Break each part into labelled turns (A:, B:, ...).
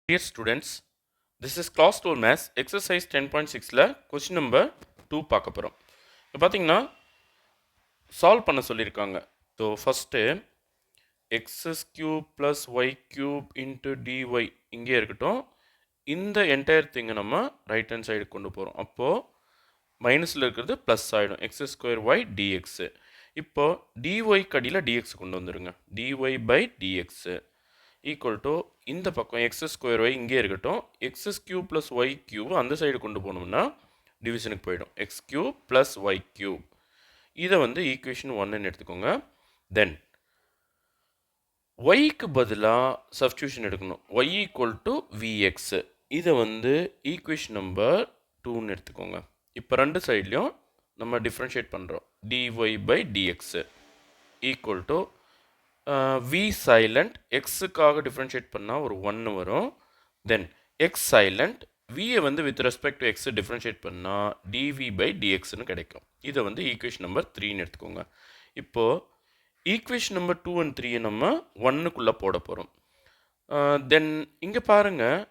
A: Dear students, this is class 12 maths exercise 10.6ல question number 2 பார்க்க போகிறோம். இப்போ பார்த்தீங்கன்னா சால்வ் பண்ண சொல்லியிருக்காங்க. So first x cube plus y cube into dy இங்கே இருக்கட்டும். இந்த என்டையர் திங்கை நம்ம ரைட் ஹேண்ட் சைடு கொண்டு போகிறோம். அப்போது மைனஸில் இருக்கிறது ப்ளஸ் ஆகிடும். X square y dx. இப்போது டிஒய் கடியில் டிஎக்ஸ் கொண்டு வந்துடுங்க. Dy by dx equal to இந்த பக்கம் எக்ஸ் ஸ்கொயர் ஒய் இங்கே இருக்கட்டும். X cube plus y cube அந்த சைடு கொண்டு போனோம்னா டிவிஷனுக்கு போயிடும். X cube plus y cube இதை வந்து ஈக்குவேஷன் 1ன்னு எடுத்துக்கோங்க. தென் ஒய்க்கு பதிலாக சப்ஸ்டியூஷன் எடுக்கணும். ஒய் ஈக்குவல் டு விஎக்ஸ் இதை வந்து ஈக்குவேஷன் நம்பர் 2ன்னு எடுத்துக்கோங்க. இப்போ ரெண்டு சைட்லேயும் நம்ம டிஃப்ரென்ஷியேட் பண்ணுறோம். Dy by dx equal to v silent எக்ஸுக்காக டிஃப்ரென்ஷியேட் பண்ணால் ஒரு 1 வரும். தென் எக்ஸ் சைலண்ட் வியை வந்து with respect to x differentiate பண்ணால் டிவி பை டிஎக்ஸ்னு கிடைக்கும். இதை வந்து ஈக்குவேஷன் நம்பர் 3ன்னு எடுத்துக்கோங்க. இப்போது ஈக்குவேஷன் நம்பர் 2 and 3 நம்ம 1க்குள்ளே போட போகிறோம். தென் இங்கே பாருங்கள்,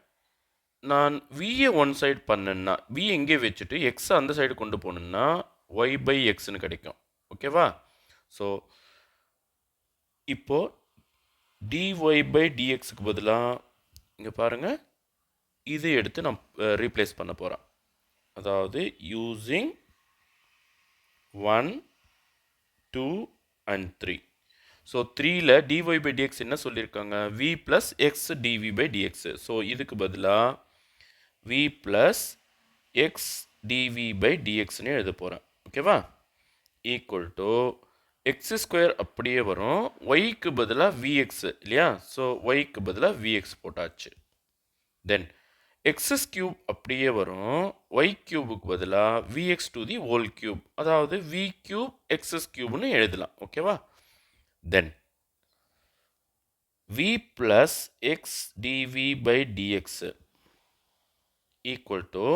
A: நான் வியை ஒன் சைடு பண்ணேன்னா வி எங்கே வச்சுட்டு எக்ஸை அந்த சைடு கொண்டு போகணுன்னா ஒய் பை எக்ஸ்னு கிடைக்கும். ஓகேவா? ஸோ இப்போது dy பை dxக்கு பதிலாக இங்கே பாருங்கள், இதை எடுத்து நான் ரீப்ளேஸ் பண்ண போகிறேன். அதாவது யூஸிங் 1 2 and 3. ஸோ 3ல் dy பை dx என்ன சொல்லியிருக்காங்க? v plus x dv by dx. So இதுக்கு பதிலாக v plus x dv by டிஎக்ஸ்னு எழுத போகிறேன். ஓகேவா? ஈக்குவல் டு எக்ஸ் ஸ்கொயர் அப்படியே வரும். ஒய்க்கு பதிலாக விஎக்ஸ் இல்லையா? ஸோ ஒய்க்கு பதிலாக விஎக்ஸ் போட்டாச்சு. தென் எக்ஸஸ் கியூப் அப்படியே வரும். ஒய் கியூபுக்கு பதிலாக vx to the whole cube, அதாவது வி கியூப் எக்ஸஸ் கியூப்னு எழுதலாம். ஓகேவா? Then v plus x dv by dx equal to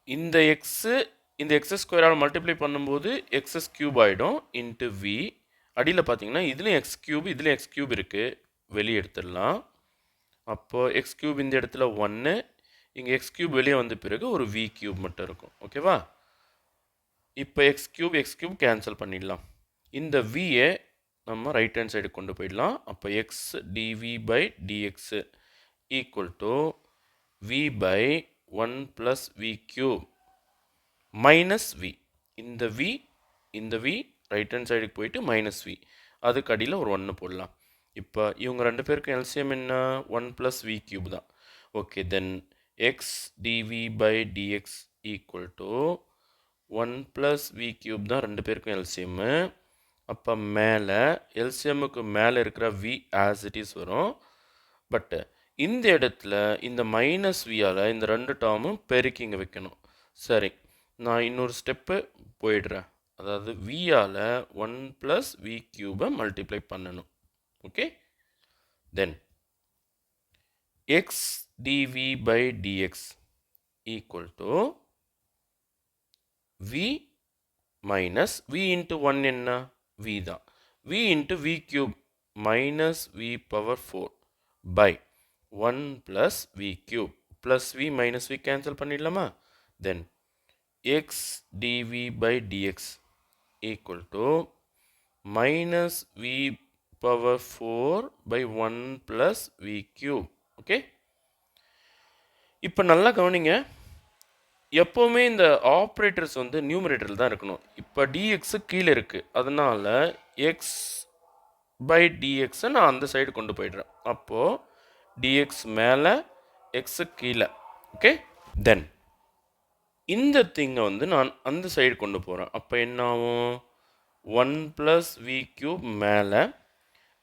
A: இந்த எக்ஸு இந்த எக்ஸஸ் ஸ்கொயரால் மல்டிப்ளை பண்ணும்போது எக்ஸஸ் கியூப் ஆகிடும் இன்ட்டு வி. அடியில் பார்த்தீங்கன்னா இதுலேயும் எக்ஸ் கியூப் இதுலேயும் எக்ஸ் கியூப் இருக்குது, வெளியே எடுத்துடலாம். அப்போது எக்ஸ் கியூப் இந்த இடத்துல 1, இங்கே எக்ஸ் கியூப் வெளியே வந்த பிறகு ஒரு வி கியூப் மட்டும் இருக்கும். ஓகேவா? இப்போ எக்ஸ் கியூப் கேன்சல் பண்ணிடலாம். இந்த வியை நம்ம ரைட் ஹேண்ட் சைடு கொண்டு போயிடலாம். அப்போ x dv by dx equal to v by 1 plus v cube minus v. இந்த வி ரைட் ஹேண்ட் சைடுக்கு போயிட்டு மைனஸ் வி, அதுக்கு அடியில் ஒரு 1 போடலாம். இப்போ இவங்க ரெண்டு பேருக்கும் எல்சிஎம் என்ன? 1 ப்ளஸ் வி கியூப் தான். Okay, then x dv by dx equal to 1 plus v cube தான் ரெண்டு பேருக்கும் எல்சிஎம்மு. அப்போ மேலே எல்சிஎம்முக்கு மேலே இருக்கிற வி ஆஸ் இட் இஸ் வரும். பட்டு இந்த இடத்துல இந்த மைனஸ் வியால் இந்த ரெண்டு டேர்மும் பெருக்கிங்க வைக்கணும். சரி, நான் இன்னொரு ஸ்டெப்பு போயிடுறேன். அதாவது வியால் 1 ப்ளஸ் வி கியூபை மல்டிப்ளை பண்ணணும். Okay, then x dv by dx equal to v minus v into 1 என்ன? வி தான். V into v cube minus v power 4 by 1 plus v cube plus v minus v cancel பண்ணிடலாமா? Then x dv by dx equal to minus v power 4 by 1 plus v cube. Okay, இப்போ நல்லா கவனிங்க, எப்போவுமே இந்த operators வந்து நியூமரேட்டரில் தான் இருக்கணும். இப்போ dx கீழே இருக்குது, அதனால் x பை dxஐ நான் அந்த சைடு கொண்டு போயிடுறேன். அப்போது dx மேலே x கீழே. ஓகே, தென் இந்த திங்கை வந்து நான் அந்த சைடு கொண்டு போகிறேன். அப்போ என்ன ஆகும்? 1 ப்ளஸ் வி கியூப் மேலே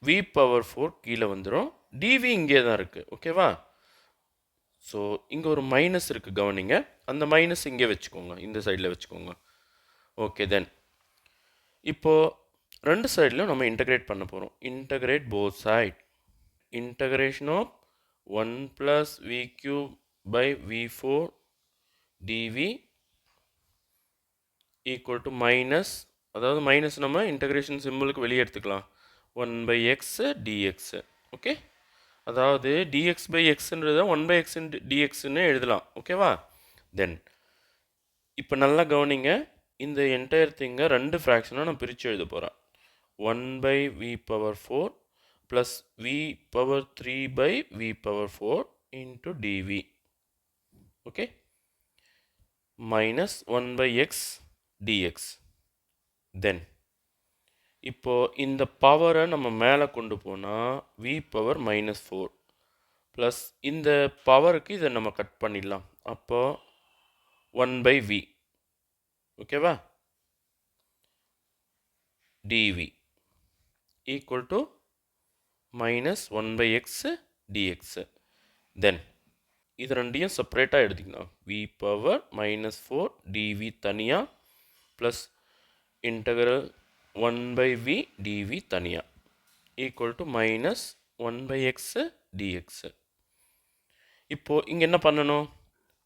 A: வி பவர் 4 கீழே வந்துடும். டிவி இங்கே தான் இருக்குது. ஓகேவா? ஸோ இங்கே ஒரு மைனஸ் இருக்குது, கவனிங்க. அந்த மைனஸ் இங்கே வச்சுக்கோங்க, இந்த சைடில் வச்சுக்கோங்க. ஓகே, தென் இப்போது ரெண்டு சைட்லையும் நம்ம இன்டகிரேட் பண்ண போகிறோம். Integrate both side. Integration of 1 plus v cube by v 4 dv equal to minus, அதாவது மைனஸ் நம்ம இன்டகிரேஷன் சிம்பிளுக்கு வெளியே எடுத்துக்கலாம், 1 பை எக்ஸ் டிஎக்ஸ். ஓகே, அதாவது dx by xன்றதை 1 by x dxன்னு எழுதலாம். ஓகேவா? தென் இப்போ நல்லா கவனிங்க. இந்த என்டையர் திங்கை 2 ஃப்ராக்ஷனாக நான் பிரித்து எழுத போகிறேன். 1 by v power 4 plus v power 3 by v power 4 into dv. Okay? Minus 1 by x dx. Then இப்போ இந்த பவரை நம்ம மேலே கொண்டு போனால் v power minus 4 ப்ளஸ் இந்த பவருக்கு இதை நம்ம கட் பண்ணிடலாம். அப்போ 1 by v. ஓகேவா? dv equal to minus 1 by x dx. Then இது ரெண்டையும் செப்பரேட்டாக எடுத்துக்கலாம். v power minus 4 dv தனியாக plus integral 1 by v dv தனியாக equal to minus 1 by x dx. இப்போது இங்கே என்ன பண்ணணும்?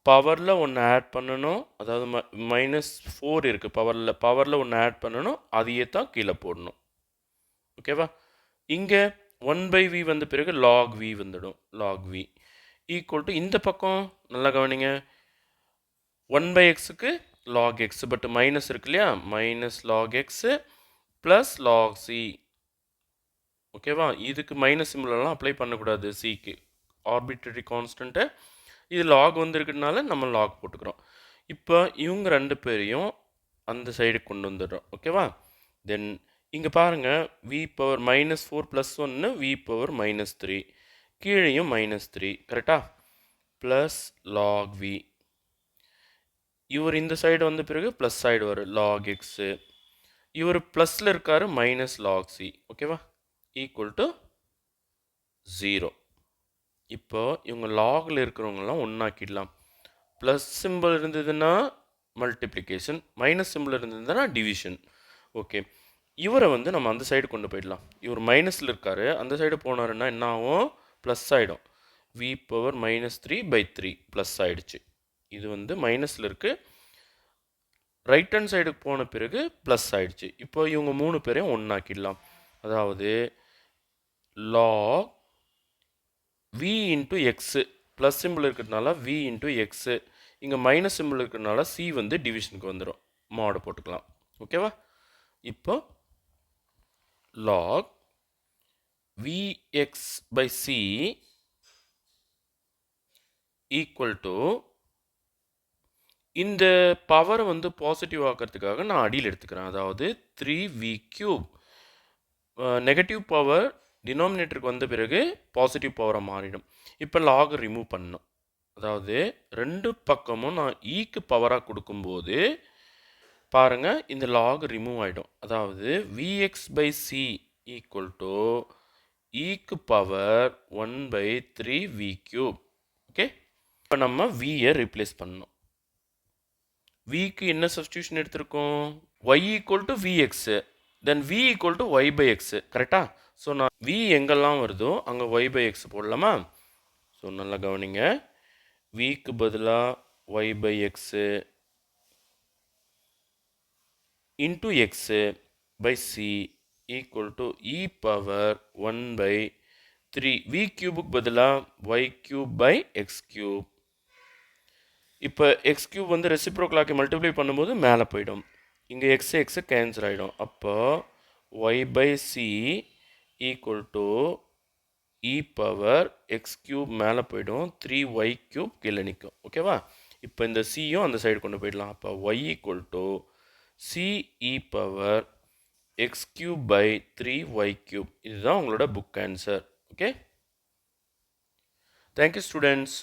A: பவரில் ஒன்று ஆட் பண்ணணும். அதாவது மைனஸ் 4 இருக்குது பவரில் ஒன்று ஆட் பண்ணணும். அதையே தான் கீழே போடணும். ஓகேவா? இங்கே 1 by v வந்த பிறகு log v வந்துடும். log v ஈக்குவல் டு இந்த பக்கம் நல்லா கவனிங்க. 1 by xக்கு log x but minus இருக்கு இல்லையா? Minus log x plus log c. ஓகேவா? இதுக்கு மைனஸ் சிம்பிளெல்லாம் அப்ளை பண்ணக்கூடாது. சிக்கு ஆர்பிட்ரரி கான்ஸ்டன்ட்டு. இது லாக் வந்துருக்கிறதுனால நம்ம லாக் போட்டுக்கிறோம். இப்போ இவங்க 2 பேரையும் அந்த சைடுக்கு கொண்டு வந்துடுறோம். ஓகேவா? தென் இங்கே பாருங்கள், v power minus 4 plus 1 v power minus 3, கீழேயும் மைனஸ் 3. கரெக்டா? Plus log v. இவர் இந்த சைடு வந்த பிறகு ப்ளஸ் சைடு வரும் லாக் எக்ஸு. இவர் ப்ளஸில் இருக்கார் மைனஸ் லாக் சி. ஓகேவா? Equal to 0. இப்போ இவங்க லாகில் இருக்கிறவங்கலாம் ஒன்றாக்கிடலாம். ப்ளஸ் சிம்பிள் இருந்ததுன்னா மல்டிப்ளிகேஷன், மைனஸ் சிம்பிள் இருந்ததுன்னா டிவிஷன். ஓகே, இவரை வந்து நம்ம அந்த சைடு கொண்டு போயிடலாம். இவர் மைனஸில் இருக்கார், அந்த சைடு போனாருன்னா என்ன ஆகும்? ப்ளஸ் ஆகிடும். வி பவர் மைனஸ் 3/3 ப்ளஸ் ஆகிடுச்சு. இது வந்து மைனஸில் இருக்குது. ரைட் ஹேண்ட் சைடுக்கு போன பிறகு ப்ளஸ் ஆகிடுச்சு. இப்போ இவங்க 3 பேரையும் ஒன்றாக்கிடலாம். அதாவது log v into x, plus symbol இருக்கிறதுனால v இன்ட்டு எக்ஸு, இங்கே மைனஸ் சிம்பிள் இருக்கிறதுனால c வந்து டிவிஷனுக்கு வந்துடும். மாடு போட்டுக்கலாம். ஓகேவா? இப்போ log vx by c equal to இந்த பவரை வந்து பாசிட்டிவ் ஆக்கிறதுக்காக நான் அடியில் எடுத்துக்கிறேன். அதாவது 3v³ நெகட்டிவ் பவர் டினாமினேட்டருக்கு வந்த பிறகு பாசிட்டிவ் பவராக மாறிடும். இப்போ லாக் ரிமூவ் பண்ணணும். அதாவது 2 பக்கமும் நான் ஈக்கு பவராக கொடுக்கும்போது பாருங்கள், இந்த லாக் ரிமூவ் ஆகிடும். அதாவது vx by c equal to ஈக்கு பவர் 1/3v³. ஓகே, இப்போ நம்ம vயை ரீப்ளேஸ் பண்ணணும். vக்கு என்ன சப்ஸ்டியூஷன் எடுத்திருக்கோம்? y equal to vx, then v equal to y/x. கரெக்டா? ஸோ நான் v எங்கெல்லாம் வருதோ அங்கே y/x போடலாமா? ஸோ நல்லா கவனிங்க. vக்கு பதிலாக y/x into x by c equal to e power 1/3 v cube பதிலாக y cube by x cube. இப்போ x cube வந்து ரெசிப்ரோக்கல் ஆக்கி மல்டிப்ளை பண்ணும்போது மேலே போயிடும். இங்கே x கேன்சல் ஆகிடும். அப்போ y by c equal to e power x cube மேலே போயிடும், 3y³ கீழே நிற்கும். ஓகேவா? இப்போ இந்த cயும் அந்த சைடு கொண்டு போயிடலாம். அப்போ y equal to c e power x³ by 3y³. இதுதான் உங்களோட book answer. Okay, thank you students.